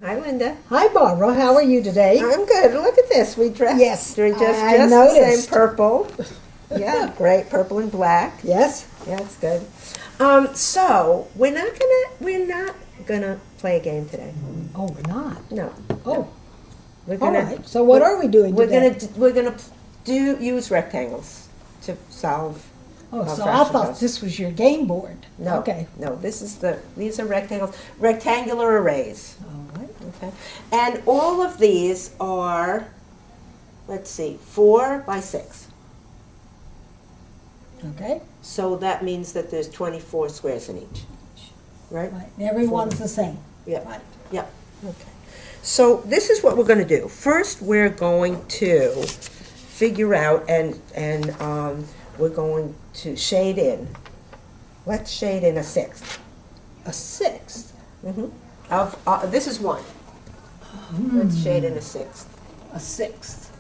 Hi, Linda. Hi, Barbara. How are you today? I'm good. Look at this. We dressed. Yes, we just I the noticed. same purple. Yeah, great. Purple and black. Yes. Yeah, it's good. So we're not gonna play a game today. Oh, we're not. No. Oh, We're all gonna. right. So what are we doing We're today? gonna do use rectangles to solve. Oh, so I fraction thought codes. this was your game board. No. Okay. No. These are rectangles. Rectangular arrays. All right. Okay. And all of these are, let's see, 4 by 6. Okay. So that means that there's 24 squares in each, right? Right. And everyone's the same. Yeah. Right. Yeah. Okay. So this is what we're going to do. First, we're going to figure out and we're going to shade in. Let's shade in a sixth. A sixth. Of this is 1. Let's shade in a sixth. A sixth.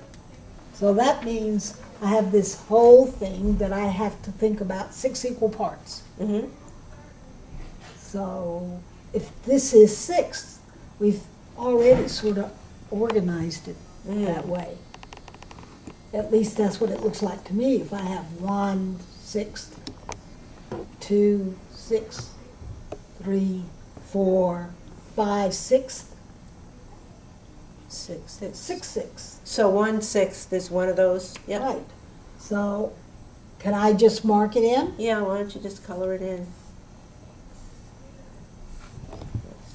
So that means I have this whole thing that I have to think about 6 equal parts. Mm-hmm. So if this is sixth, we've already sort of organized it that way. At least that's what it looks like to me. If I have 1 sixth, 2 sixths, 3, 4, 5 sixths, 6 6 sixths. So 1/6 is one of those. Yep. Right. So can I just mark it in? Yeah. Why don't you just color it in?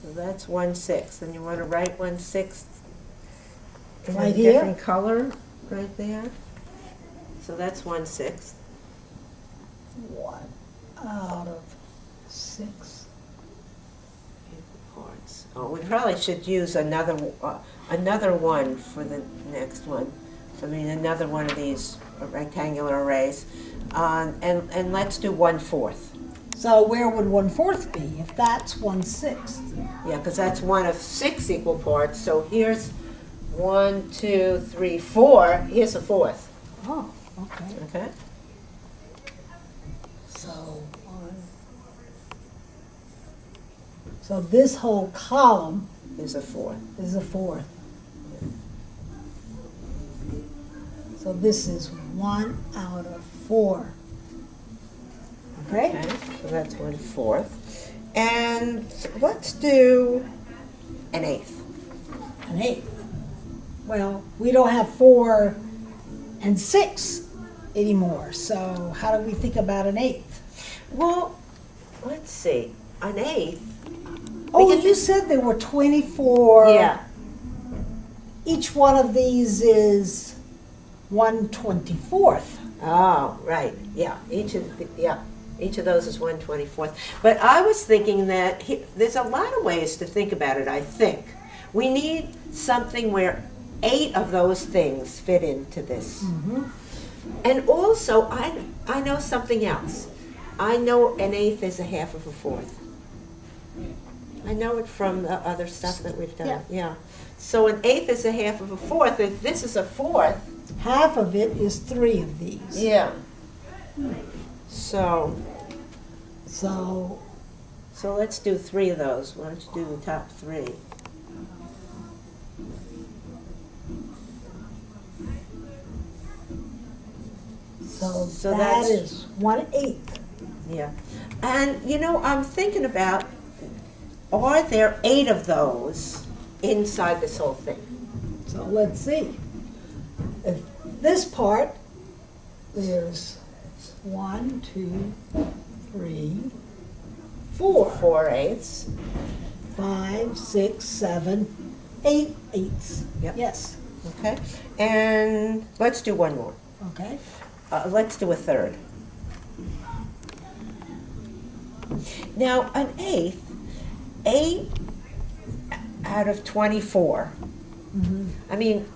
So that's 1/6, and you want to write 1/6 in Right a here? different color, right there. So that's 1/6. 1 out of 6. Parts. Oh, we probably should use another one for the next one. So I mean another one of these rectangular arrays, and let's do 1/4. So where would 1/4 be if that's 1/6? Yeah, because that's one of 6 equal parts. So here's 1, 2, 3, 4. Here's a 4th. Oh, okay. Okay. So 1. So this whole column Here's a 4th. is a 4th. So this is 1 out of 4. Okay? Okay. So that's 1/4. And let's do an 1/8. An 8th. Well, we don't have 4 and 6 anymore. So how do we think about an 8th? Well, let's see. An 1/8. Oh, Because you said there were 24. Yeah. Each one of these is 1/24. Oh, right. Yeah. Each of those is 1/24. But I was thinking that there's a lot of ways to think about it. I think we need something where 8 of those things fit into this. And also, I know something else. I know an 1/8 is a half of a 4th. I know it from the other stuff that we've done. Yeah. So an 1/8 is a half of a 4th. If this is a 4th. Half of it is 3 of these. Yeah. So let's do 3 of those. Why don't you do the top 3? So that that's- is 1/8. Yeah. And I'm thinking about, are there 8 of those inside this whole thing? So let's see. If this part, there's 1, 2, 3, 4, 4/8. 5, 6, 7, 8 eighths. Yep. Yes. Okay. And let's do one more. Okay. Let's do a 1/3. Now, an 1/8, 8 out of 24. I mean,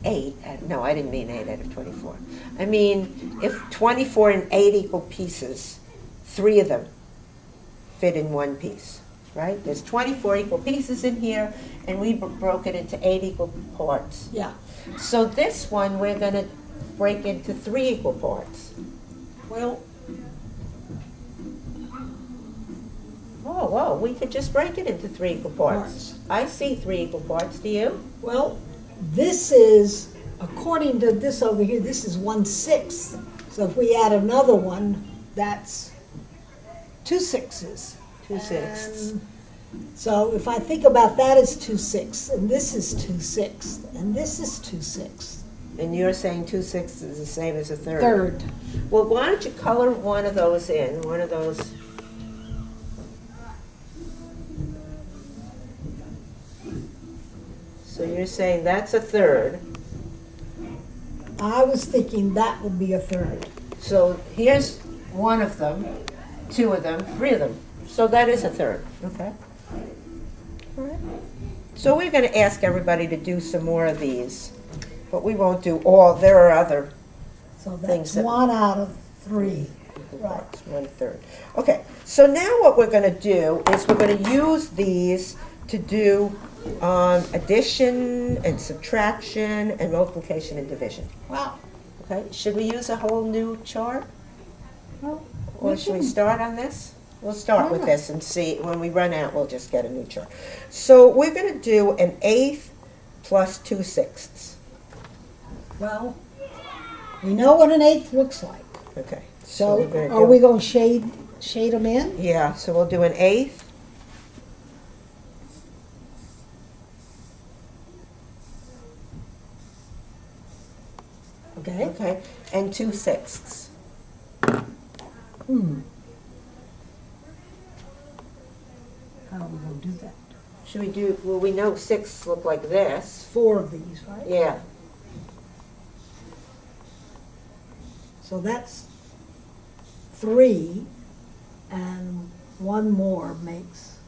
8, no, I didn't mean 8 out of 24. I mean, if 24 and 8 equal pieces, 3 of them fit in one piece, right? There's 24 equal pieces in here, and we broke it into 8 equal parts. Yeah. So this one, we're going to break into 3 equal parts. Well, Oh, well, we could just break it into 3 equal parts. Parts. I see 3 equal parts, do you? Well, this is, according to this over here, this is 1/6. So if we add another one, that's 2/6. 2/6. And so if I think about that as 2/6, and this is 2/6, and this is 2/6, And you're saying 2/6 is the same as a third? third. Well, why don't you color one of those in, one of those? So you're saying that's a third. I was thinking that would be a third. So here's one of them, 2 of them, 3 of them. So that is a third, okay? All right. So we're gonna ask everybody to do some more of these, but we won't do all, there are other So Things that's that- 1 out of 3. Right. parts, 1/3. Okay, so now what we're gonna do is we're gonna use these to do addition and subtraction and multiplication and division. Wow. Okay, should we use a whole new chart? Well, Or should we start on this? We'll start with Yeah. this and see, when we run out, we'll just get a new chart. So we're gonna do 1/8 plus 2/6. Well, we know what an eighth looks like. Okay. So we're gonna are do- we going to shade them in? Yeah, so we'll do 1/8. Okay. Okay, and 2/6. Hmm. How are we going to do that? Should we do, well, we know 6 look like this. 4 of these, right? Yeah, So that's 3, and 1 more makes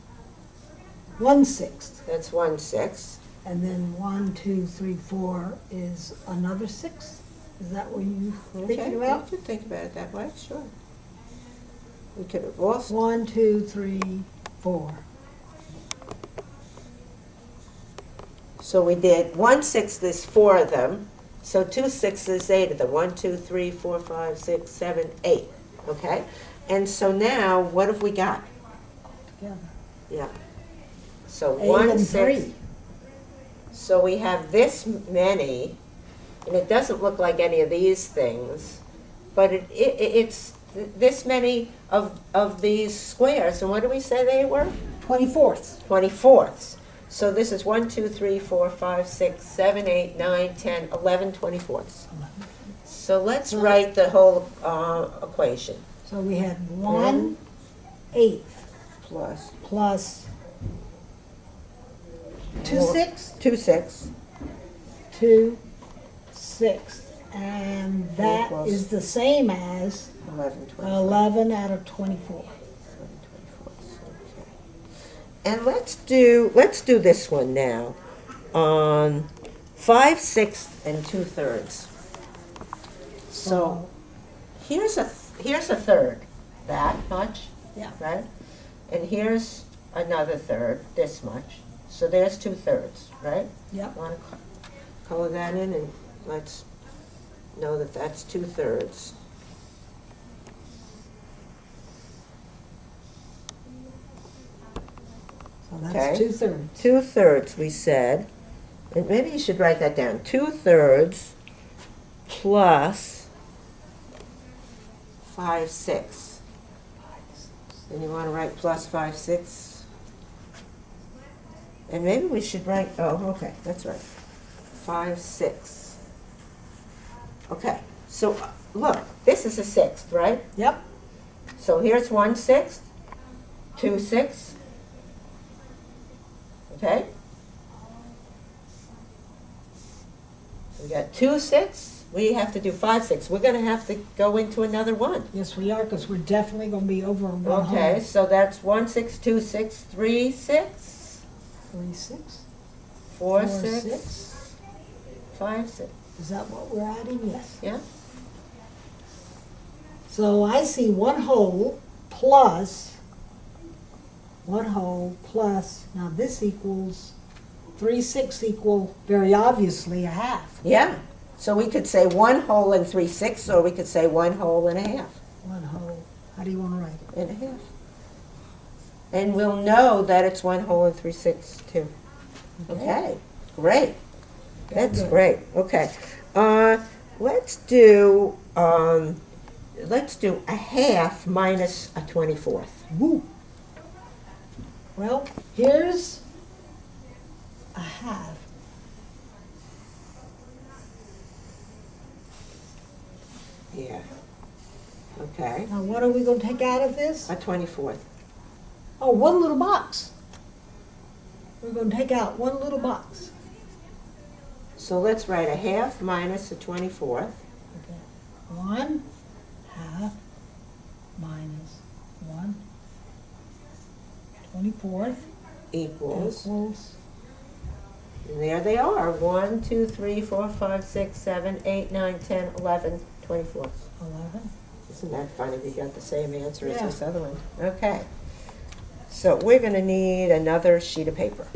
1/6. that's 1/6. And then 1, 2, 3, 4 is another 6? Is that what you thinking Okay, about? you could think about it that way, sure. We could have also, 1, 2, 3, 4. so we did 1/6 is 4 of them, so 2/6 is 8 of them. 1, 2, 3, 4, 5, 6, 7, 8, okay? And so now, what have we got? Together. Yeah. So 8 1, and 6. 3. So we have this many, and it doesn't look like any of these things, but it's this many of these squares. And what do we say they were? 24ths. 24ths. So this is 1, 2, 3, 4, 5, 6, 7, 8, 9, 10, 11 24ths. So let's write the whole equation. So we had 1/8 Plus plus 2/6, 2/6. 2/6. And that Equals- is the same as 11 24. 11 out of 24. 24ths, okay. And let's do this one now. 5/6 and 2/3. So here's a third, that much, Yeah. right? And here's another third, this much. So there's 2/3, right? Yep. Want to color that in, and let's know that that's 2/3. So Okay. that's 2/3. 2/3, we said, and maybe you should write that down. 2/3 plus 5/6. And you want to write plus 5/6? And maybe we should write, oh, okay, that's right. 5/6. Okay, so look, this is a sixth, right? Yep. So here's 1/6, 2/6. Okay? We got 2/6. We have to do 5/6. We're gonna have to go into another one. Yes, we are, because we're definitely going to be over 100. Okay, so that's 1/6, 2/6, 3/6, 3/6. 4/6, 4/6. 5/6. Is that what we're adding? Yes. Yeah? So I see 1 whole plus, 1 whole plus, now this equals 3/6 equal, very obviously, a half. Yeah. So we could say 1 whole and 3/6, or we could say 1 whole and a half. 1 whole. How do you want to write it? And a half. And we'll know that it's 1 whole and 3/6 too. Okay, great. That's good. great. Okay. Let's do a half minus a 24th. Woo. Well, here's a half. Yeah. Okay. Now, what are we gonna take out of this? A 24th. Oh, one little box. We're gonna take out one little box. So let's write a half minus a 24th. Okay. 1 half minus 1 24th Equals. equals, And there they are. 1, 2, 3, 4, 5, 6, 7, 8, 9, 10, 11, 24th. 11. Isn't that funny? We got the same answer as Yeah. this other one. Okay. So we're going to need another sheet of paper.